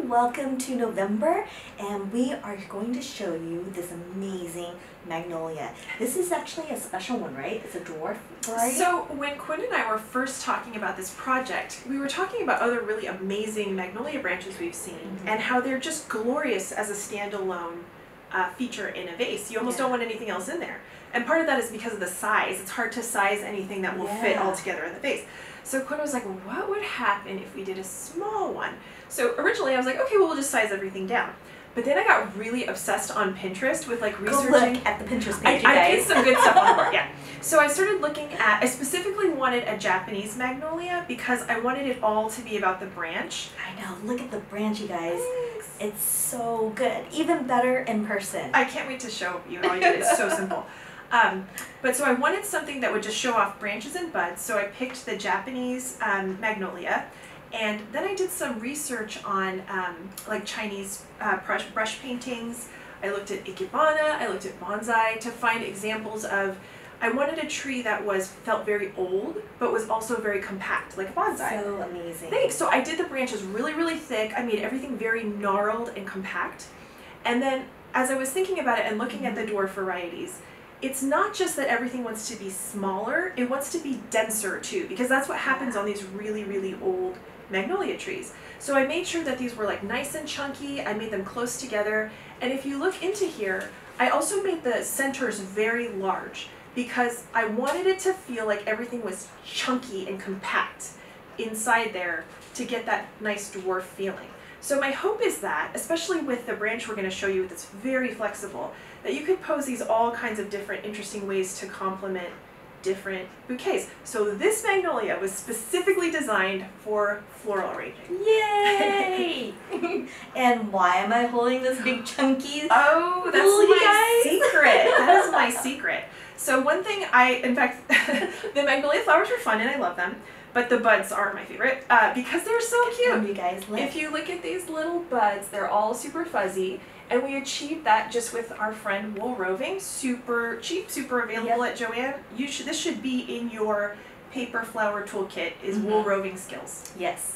welcome to November, and we are going to show you this amazing magnolia. This is actually a special one, right? It's a dwarf variety. So when Quinn and I were first talking about this project, we were talking about other really amazing magnolia branches we've seen and how they're just glorious as a standalone feature in a vase. You almost don't want anything else in there. And part of that is because of the size. It's hard to size anything that will fit all together in the vase. So Quinn was like, what would happen if we did a small one? So originally I was like, okay, well, we'll just size everything down. But then I got really obsessed on Pinterest with like researching. Go look at the Pinterest page, you guys. I did some good stuff on the board, yeah. So I started looking at, I specifically wanted a Japanese magnolia because I wanted it all to be about the branch. I know, look at the branch, you guys. Thanks. It's so good, even better in person. I can't wait to show you how I did it. It's so simple. But so I wanted something that would just show off branches and buds, so I picked the Japanese magnolia, and then I did some research on like Chinese brush paintings. I looked at ikebana, I looked at bonsai to find examples of, I wanted a tree that felt very old, but was also very compact, like a bonsai. So amazing. Thanks. So I did the branches really, really thick. I made everything very gnarled and compact. And then as I was thinking about it and looking at the dwarf varieties, it's not just that everything wants to be smaller, it wants to be denser too, because that's what happens on these really, really old magnolia trees. So I made sure that these were like nice and chunky, I made them close together, and if you look into here, I also made the centers very large because I wanted it to feel like everything was chunky and compact inside there to get that nice dwarf feeling. So my hope is that, especially with the branch we're going to show you that's very flexible, that you could pose these all kinds of different interesting ways to complement different bouquets. So this magnolia was specifically designed for floral arranging. Yay! And why am I holding this big chunky? Oh, that's my secret. That is my secret. So one thing in fact, the magnolia flowers are fun and I love them. But the buds are my favorite because they're so cute. You guys, if you look at these little buds, they're all super fuzzy. And we achieved that just with our friend wool roving. Super cheap, super available at Joann. This should be in your paper flower toolkit is wool roving skills. Yes.